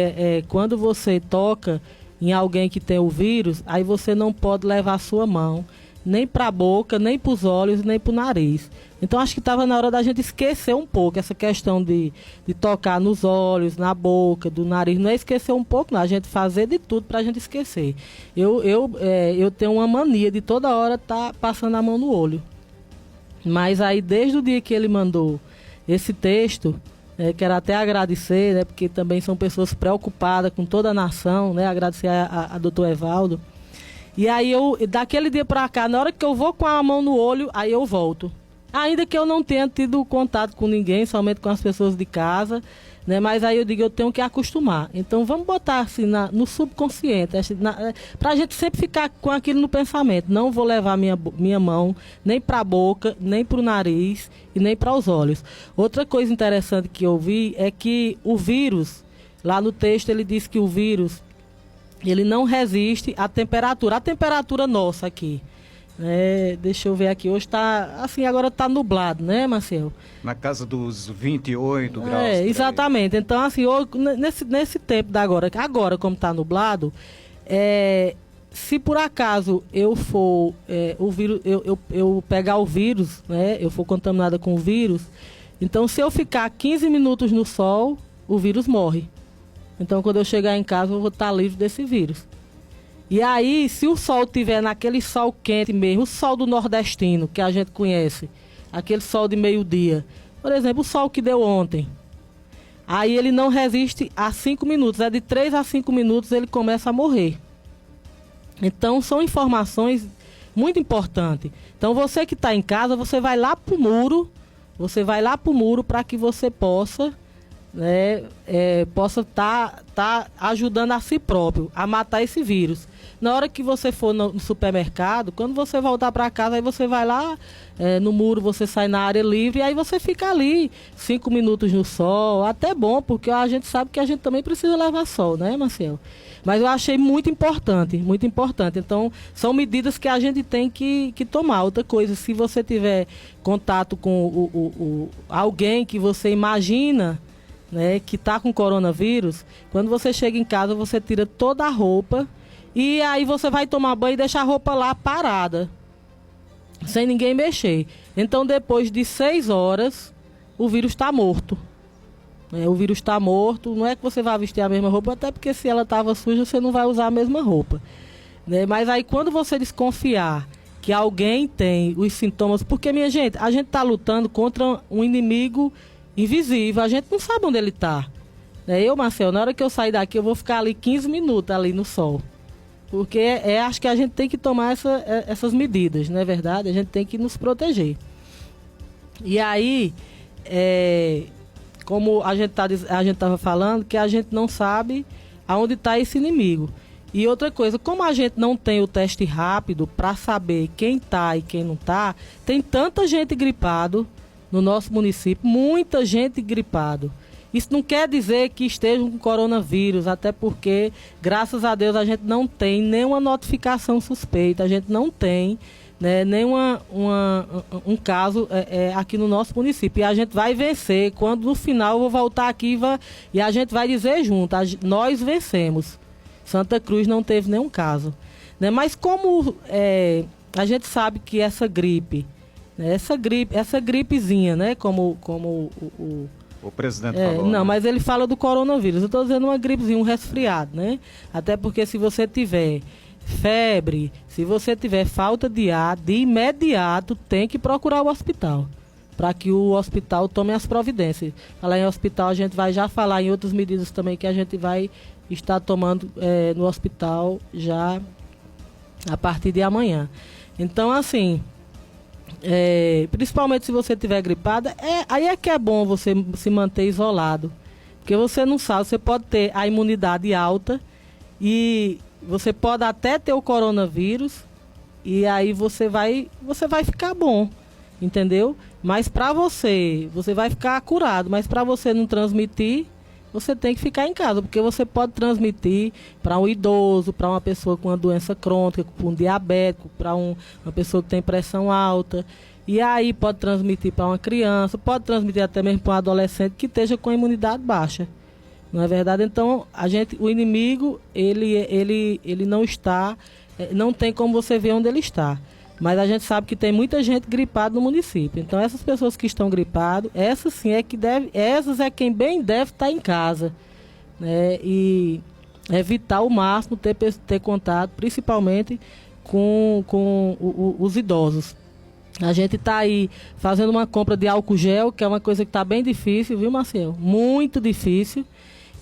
quando você toca em alguém que tem o vírus, aí você não pode levar a sua mão nem para a boca, nem para os olhos, nem para o nariz. Então, acho que estava na hora da gente esquecer um pouco essa questão de tocar nos olhos, na boca, do nariz. Não é esquecer um pouco, não. A gente fazer de tudo para a gente esquecer. Eu tenho uma mania de toda hora estar passando a mão no olho. Mas aí, desde o dia que ele mandou esse texto, quero até agradecer, né, porque também são pessoas preocupadas com toda a nação, né, agradecer a doutor Evaldo. E aí, daquele dia para cá, na hora que eu vou com a mão no olho, aí eu volto. Ainda que eu não tenha tido contato com ninguém, somente com as pessoas de casa, né? Mas aí eu digo, eu tenho que acostumar. Então, vamos botar assim no subconsciente, para a gente sempre ficar com aquilo no pensamento. Não vou levar minha mão nem para a boca, nem para o nariz e nem para os olhos. Outra coisa interessante que eu vi é que o vírus, lá no texto ele diz que o vírus, ele não resiste à temperatura nossa aqui. Deixa eu ver aqui, hoje está, assim, agora está nublado, né, Marcelo? Na casa dos 28 graus. Exatamente. Então, assim, hoje, nesse tempo agora como está nublado, se por acaso eu for o vírus, eu pegar o vírus, né, eu for contaminada com o vírus, então se eu ficar 15 minutos no sol, o vírus morre. Então, quando eu chegar em casa, eu vou estar livre desse vírus. E aí, se o sol estiver naquele sol quente mesmo, o sol do nordestino, que a gente conhece, aquele sol de meio-dia, por exemplo, o sol que deu ontem, aí ele não resiste a 5 minutos, de 3 a 5 minutos ele começa a morrer. Então, são informações muito importantes. Então, você que está em casa, você vai lá para o muro, para que você possa... possa estar ajudando a si próprio a matar esse vírus. Na hora que você for no supermercado, quando você voltar para casa, aí você vai lá no muro, você sai na área livre, e aí você fica ali 5 minutos no sol, até bom, porque a gente sabe que a gente também precisa levar sol, né, Marcelo? Mas eu achei muito importante, muito importante. Então, são medidas que a gente tem que tomar. Outra coisa, se você tiver contato com alguém que você imagina, né, que está com coronavírus, quando você chega em casa, você tira toda a roupa e aí você vai tomar banho e deixa a roupa lá parada, sem ninguém mexer. Então, depois de 6 horas, o vírus está morto. O vírus está morto, não é que você vai vestir a mesma roupa, até porque se ela estava suja, você não vai usar a mesma roupa. Mas aí, quando você desconfiar que alguém tem os sintomas, porque, minha gente, a gente está lutando contra um inimigo invisível, a gente não sabe onde ele está. Eu, Marcelo, na hora que eu sair daqui, eu vou ficar ali 15 minutos ali no sol. Porque acho que a gente tem que tomar essas medidas, não é verdade? A gente tem que nos proteger. E aí, como a gente estava falando, que a gente não sabe aonde está esse inimigo. E outra coisa, como a gente não tem o teste rápido para saber quem está e quem não está, tem tanta gente gripado no nosso município, muita gente gripado. Isso não quer dizer que estejam com coronavírus, até porque, graças a Deus, a gente não tem nenhuma notificação suspeita, a gente não tem, né, nenhum caso aqui no nosso município. E a gente vai vencer, quando no final eu vou voltar aqui e a gente vai dizer junto, nós vencemos. Santa Cruz não teve nenhum caso. Né? Mas como a gente sabe que essa gripe, né, essa gripezinha, né, como o presidente falou. Não, né? mas ele fala do coronavírus. Eu estou dizendo uma gripezinha, um resfriado, né? Até porque se você tiver febre, se você tiver falta de ar, de imediato tem que procurar o hospital, para que o hospital tome as providências. Falar em hospital, a gente vai já falar em outras medidas também que a gente vai estar tomando no hospital já a partir de amanhã. Então, assim, principalmente se você estiver gripada, aí é que é bom você se manter isolado, porque você não sabe, você pode ter a imunidade alta e você pode até ter o coronavírus e aí você vai ficar bom, entendeu? Mas para você vai ficar curado, mas para você não transmitir, você tem que ficar em casa, porque você pode transmitir para um idoso, para uma pessoa com uma doença crônica, para um diabético, para uma pessoa que tem pressão alta. E aí pode transmitir para uma criança, pode transmitir até mesmo para um adolescente que esteja com a imunidade baixa. Não é verdade? Então, o inimigo, ele não está, não tem como você ver onde ele está. Mas a gente sabe que tem muita gente gripada no município. Então, essas pessoas que estão gripadas, essas sim essas é quem bem deve estar em casa, né? E evitar ao máximo ter contato, principalmente com os idosos. A gente está aí fazendo uma compra de álcool gel, que é uma coisa que está bem difícil, viu, Marcelo? Muito difícil,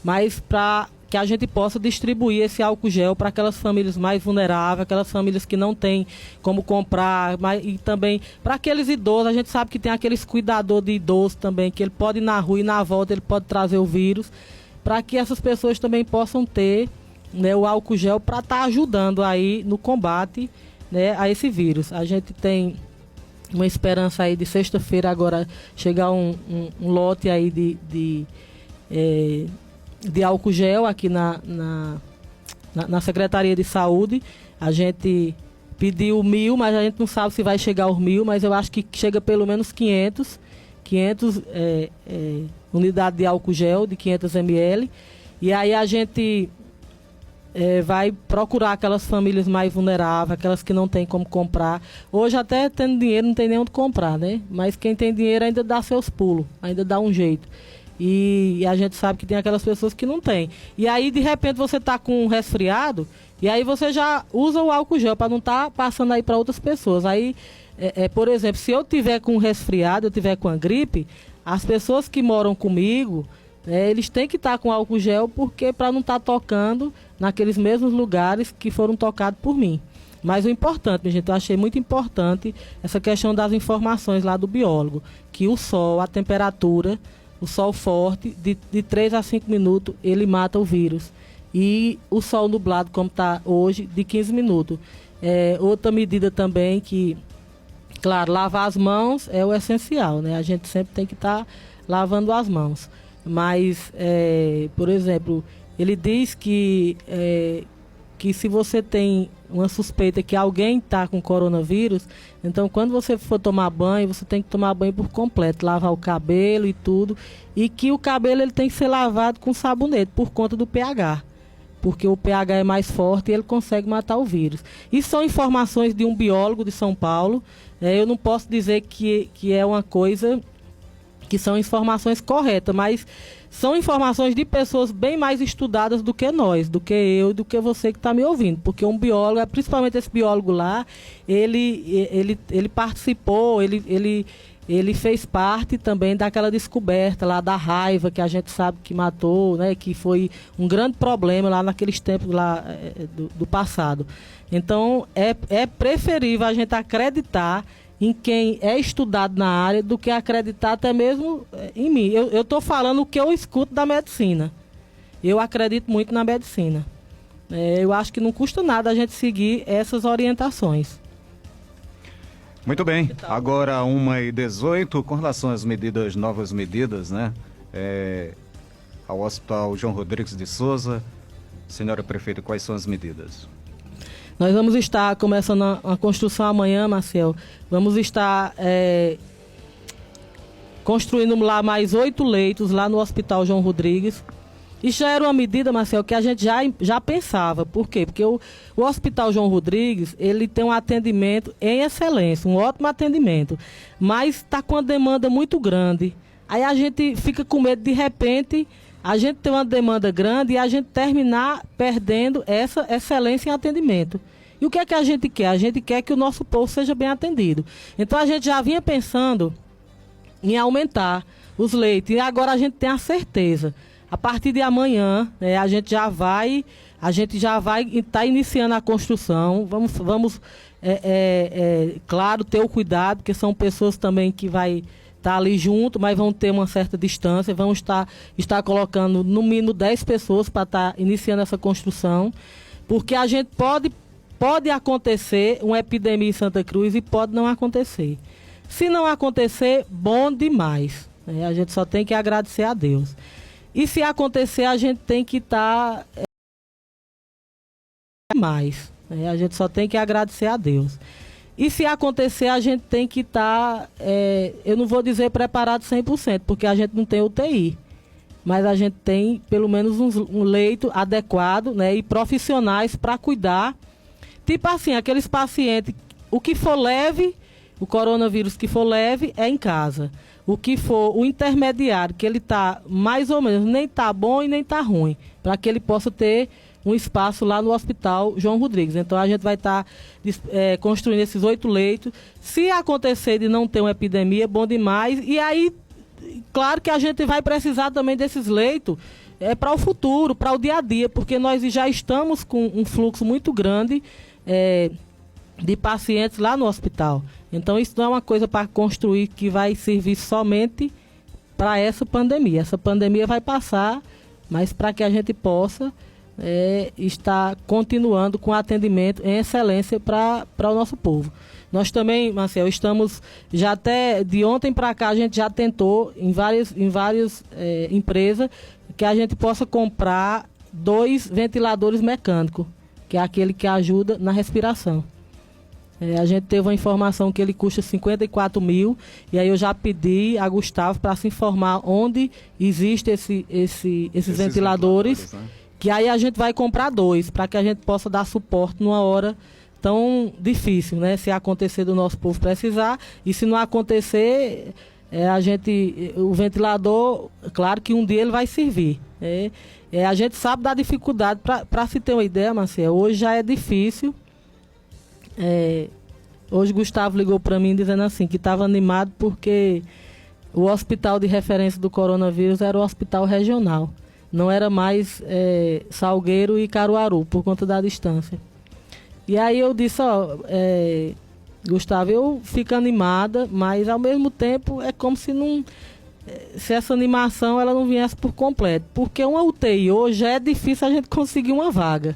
mas para que a gente possa distribuir esse álcool gel para aquelas famílias mais vulneráveis, aquelas famílias que não têm como comprar, e também para aqueles idosos. A gente sabe que tem aqueles cuidadores de idosos também, que ele pode ir na rua e na volta ele pode trazer o vírus, para que essas pessoas também possam ter, né, o álcool gel para estar ajudando aí no combate, né, a esse vírus. A gente tem uma esperança aí de sexta-feira agora chegar um lote aí de álcool gel aqui na Secretaria de Saúde. A gente pediu 1.000, mas a gente não sabe se vai chegar aos 1.000, mas eu acho que chega pelo menos 500 unidades de álcool gel de 500 ml. E aí a gente vai procurar aquelas famílias mais vulneráveis, aquelas que não tem como comprar. Hoje até tendo dinheiro não tem nem onde comprar, né? Mas quem tem dinheiro ainda dá seus pulos, ainda dá um jeito. E a gente sabe que tem aquelas pessoas que não tem. E aí, de repente, você está com um resfriado, e aí você já usa o álcool gel para não estar passando aí para outras pessoas. Aí, por exemplo, se eu tiver com um resfriado, eu tiver com a gripe, as pessoas que moram comigo, eles têm que estar com álcool gel, porque para não estar tocando naqueles mesmos lugares que foram tocados por mim. Mas o importante, minha gente, eu achei muito importante essa questão das informações lá do biólogo, que o sol, a temperatura, o sol forte, de 3 a 5 minutos, ele mata o vírus. E o sol nublado, como está hoje, de 15 minutos. Outra medida também que, claro, lavar as mãos é o essencial, né? A gente sempre tem que estar lavando as mãos. Mas, por exemplo, ele diz que se você tem uma suspeita que alguém está com coronavírus, então quando você for tomar banho, você tem que tomar banho por completo, lavar o cabelo e tudo, e que o cabelo ele tem que ser lavado com sabonete por conta do pH, porque o pH é mais forte e ele consegue matar o vírus. Isso são informações de um biólogo de São Paulo. Eu não posso dizer que é uma coisa que são informações corretas, mas são informações de pessoas bem mais estudadas do que nós, do que eu, do que você que está me ouvindo, porque um biólogo, principalmente esse biólogo lá, ele participou, ele fez parte também daquela descoberta lá da raiva, que a gente sabe que matou, né, que foi um grande problema lá naqueles tempos lá do passado. Então, é preferível a gente acreditar em quem é estudado na área do que acreditar até mesmo em mim. Eu estou falando o que eu escuto da medicina. Eu acredito muito na medicina. Eu acho que não custa nada a gente seguir essas orientações. Muito bem. Agora 1h18, com relação às medidas, novas medidas, né? Ao Hospital João Rodrigues de Souza. Senhora Prefeita, quais são as medidas? Nós vamos estar começando a construção amanhã, Marcel. Vamos estar construindo lá mais 8 leitos lá no Hospital João Rodrigues. Isso já era uma medida, Marcel, que a gente já pensava. Por quê? Porque o Hospital João Rodrigues, ele tem um atendimento em excelência, um ótimo atendimento. Mas está com uma demanda muito grande. Aí a gente fica com medo, de repente, a gente tem uma demanda grande e a gente terminar perdendo essa excelência em atendimento. E o que é que a gente quer? A gente quer que o nosso povo seja bem atendido. Então a gente já vinha pensando em aumentar os leitos. E agora a gente tem a certeza. A partir de amanhã, né, a gente já vai estar iniciando a construção. Vamos claro, ter o cuidado, porque são pessoas também que vai estar ali junto, mas vão ter uma certa distância. Vamos estar colocando no mínimo 10 pessoas para estar iniciando essa construção, porque a gente pode acontecer uma epidemia em Santa Cruz e pode não acontecer. Se não acontecer, bom demais. Né? A gente só tem que agradecer a Deus. E se acontecer, a gente tem que estar mais. Né? A gente só tem que agradecer a Deus. E se acontecer, a gente tem que estar, eu não vou dizer preparado 100%, porque a gente não tem UTI. Mas a gente tem pelo menos um leito adequado, né, e profissionais para cuidar. Tipo assim, aqueles pacientes, o que for leve, o coronavírus que for leve, é em casa. O que for o intermediário, que ele está mais ou menos, nem está bom e nem está ruim, para que ele possa ter um espaço lá no Hospital João Rodrigues. Então a gente vai estar construindo esses 8 leitos. Se acontecer de não ter uma epidemia, bom demais. E aí, claro que a gente vai precisar também desses leitos para o futuro, para o dia a dia, porque nós já estamos com um fluxo muito grande de pacientes lá no hospital. Então isso não é uma coisa para construir que vai servir somente para essa pandemia. Essa pandemia vai passar, mas para que a gente possa estar continuando com atendimento em excelência para o nosso povo. Nós também, Marcel, estamos, já até de ontem para cá, a gente já tentou em várias empresas que a gente possa comprar 2 ventiladores mecânicos, que é aquele que ajuda na respiração. A gente teve uma informação que ele custa 54 mil, e aí eu já pedi a Gustavo para se informar onde existem esses ventiladores, né? Que aí a gente vai comprar 2, para que a gente possa dar suporte numa hora tão difícil, né? Se acontecer do nosso povo precisar, e se não acontecer, o ventilador, claro que um dia ele vai servir. A gente sabe da dificuldade, para se ter uma ideia, Marcelo, hoje já é difícil. Hoje Gustavo ligou para mim dizendo assim, que estava animado porque o hospital de referência do coronavírus era o hospital regional. Não era mais Salgueiro e Caruaru, por conta da distância. E aí eu disse, Gustavo, eu fico animada, mas ao mesmo tempo é como se se essa animação ela não viesse por completo. Porque uma UTI hoje é difícil a gente conseguir uma vaga.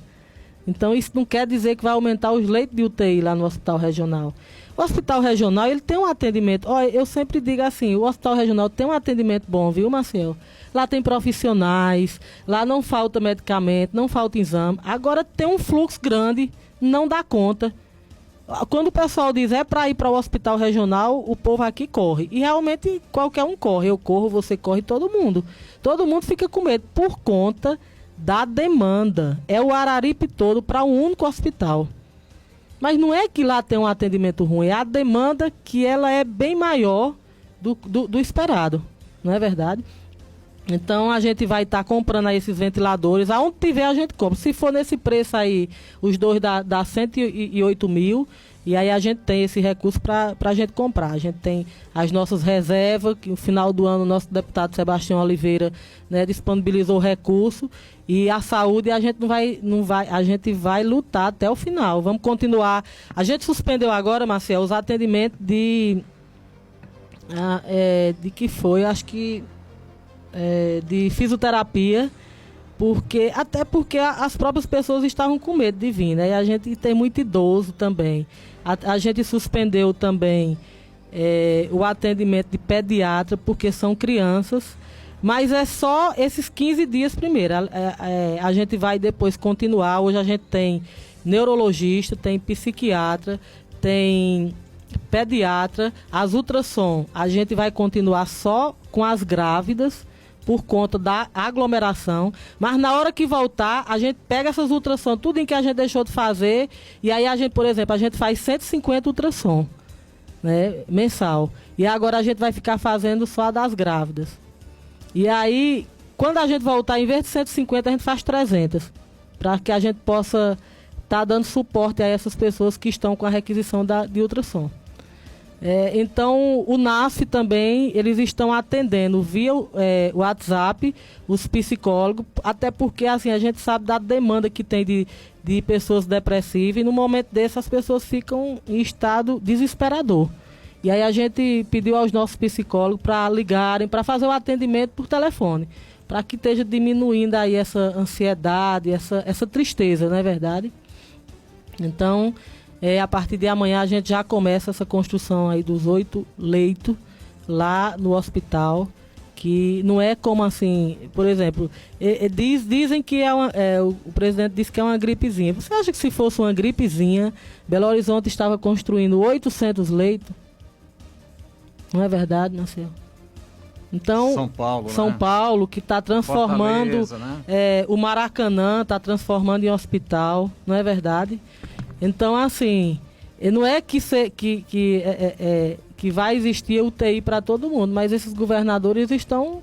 Então isso não quer dizer que vai aumentar os leitos de UTI lá no hospital regional. O hospital regional, ele tem um atendimento, eu sempre digo assim, o hospital regional tem um atendimento bom, viu, Marcelo? Lá tem profissionais, lá não falta medicamento, não falta exame. Agora tem um fluxo grande, não dá conta. Quando o pessoal diz para ir para o hospital regional, o povo aqui corre. E realmente qualquer um corre. Eu corro, você corre, todo mundo. Todo mundo fica com medo por conta da demanda. É o Araripe todo para um único hospital. Mas não é que lá tem um atendimento ruim, é a demanda que ela é bem maior do esperado. não é verdade? Então a gente vai estar comprando aí esses ventiladores, aonde tiver a gente compra. Se for nesse preço aí, os dois dá 108 mil, e aí a gente tem esse recurso para a gente comprar. A gente tem as nossas reservas, que no final do ano o nosso deputado Sebastião Oliveira, né, disponibilizou o recurso, e a saúde a gente a gente vai lutar até o final. Vamos continuar. A gente suspendeu agora, Marcel, os atendimentos de que foi, acho que de fisioterapia, até porque as próprias pessoas estavam com medo de vir, né? E a gente tem muito idoso também. A gente suspendeu também o atendimento de pediatra, porque são crianças, mas é só esses 15 dias primeiro. A gente vai depois continuar. Hoje a gente tem neurologista, tem psiquiatra, tem pediatra, as ultrassom. A gente vai continuar só com as grávidas, por conta da aglomeração, mas na hora que voltar, a gente pega essas ultrassom, tudo em que a gente deixou de fazer, e aí a gente, por exemplo, a gente faz 150 ultrassom, né, mensal, e agora a gente vai ficar fazendo só a das grávidas. E aí, quando a gente voltar, em vez de 150, a gente faz 300, para que a gente possa estar dando suporte a essas pessoas que estão com a requisição de ultrassom. Então, o NASF também, eles estão atendendo via WhatsApp, os psicólogos, até porque assim, a gente sabe da demanda que tem de pessoas depressivas, e no momento desse as pessoas ficam em estado desesperador. E aí a gente pediu aos nossos psicólogos para ligarem, para fazer o atendimento por telefone, para que esteja diminuindo aí essa ansiedade, essa tristeza, não é verdade? Então, a partir de amanhã a gente já começa essa construção aí dos 8 leitos lá no hospital, que não é como assim, por exemplo, dizem que o presidente disse que é uma gripezinha. Você acha que se fosse uma gripezinha, Belo Horizonte estava construindo 800 leitos? Não é verdade, Marcelo? Então, São Paulo, que está transformando, né? O Maracanã está transformando em hospital, não é verdade? Então, assim, não é que vai existir UTI para todo mundo, mas esses governadores estão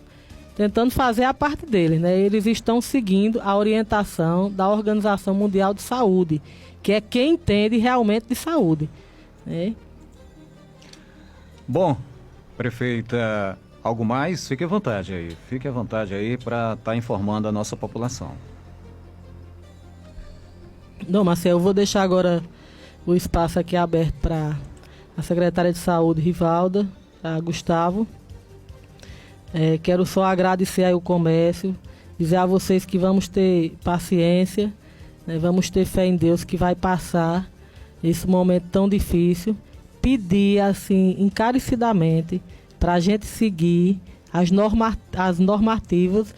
tentando fazer a parte deles, né? Eles estão seguindo a orientação da Organização Mundial de Saúde, que é quem entende realmente de saúde, né? Bom, prefeita, algo mais? Fique à vontade aí para estar informando a nossa população. Não, Marcelo, eu vou deixar agora o espaço aqui aberto para a secretária de Saúde, Rivalda, para Gustavo. Quero só agradecer aí o comércio, dizer a vocês que vamos ter paciência, né, vamos ter fé em Deus que vai passar esse momento tão difícil. Pedir, assim, encarecidamente, para a gente seguir as normativas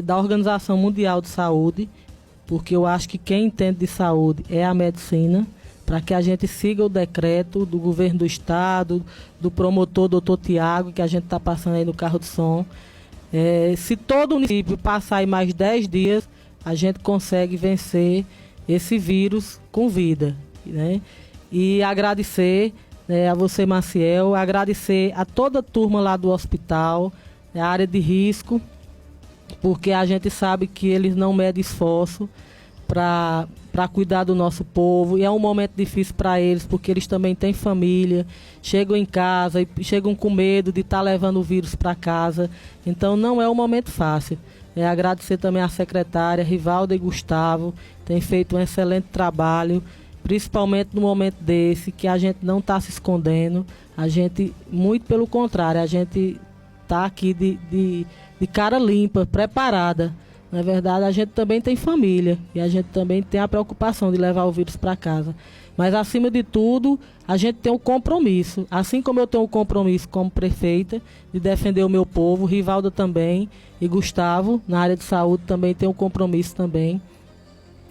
da Organização Mundial de Saúde, porque eu acho que quem entende de saúde é a medicina, para que a gente siga o decreto do governo do estado, do promotor doutor Tiago, que a gente está passando aí no carro de som. Se todo o município passar aí mais 10 dias, a gente consegue vencer esse vírus com vida, né? E agradecer, né, a você, Maciel, agradecer a toda a turma lá do hospital, a área de risco, porque a gente sabe que eles não medem esforço para cuidar do nosso povo, e é um momento difícil para eles, porque eles também têm família, chegam em casa e chegam com medo de estar levando o vírus para casa, então não é um momento fácil. Agradecer também à secretária Rivalda e Gustavo, tem feito um excelente trabalho, principalmente no momento desse, que a gente não está se escondendo, a gente, muito pelo contrário, a gente está aqui de cara limpa, preparada. Na verdade, a gente também tem família e a gente também tem a preocupação de levar o vírus para casa. Mas, acima de tudo, a gente tem um compromisso. Assim como eu tenho um compromisso como prefeita de defender o meu povo, Rivalda também, e Gustavo, na área de saúde, também tem um compromisso também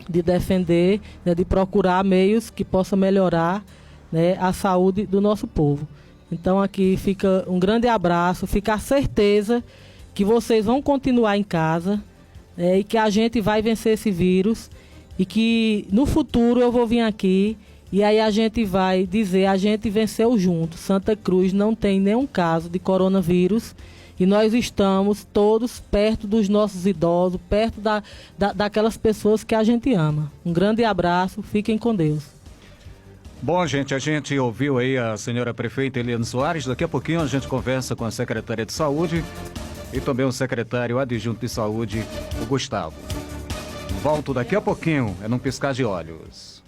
de defender, né, de procurar meios que possam melhorar, né, a saúde do nosso povo. Então, aqui fica um grande abraço, fica a certeza que vocês vão continuar em casa, e que a gente vai vencer esse vírus, e que no futuro eu vou vir aqui e aí a gente vai dizer, a gente venceu junto. Santa Cruz não tem nenhum caso de coronavírus, e nós estamos todos perto dos nossos idosos, perto daquelas pessoas que a gente ama. Um grande abraço, fiquem com Deus. Bom, gente, a gente ouviu aí a senhora prefeita Eliane Soares. Daqui a pouquinho a gente conversa com a secretária de Saúde e também o secretário adjunto de Saúde, o Gustavo. Volto daqui a pouquinho, é num piscar de olhos.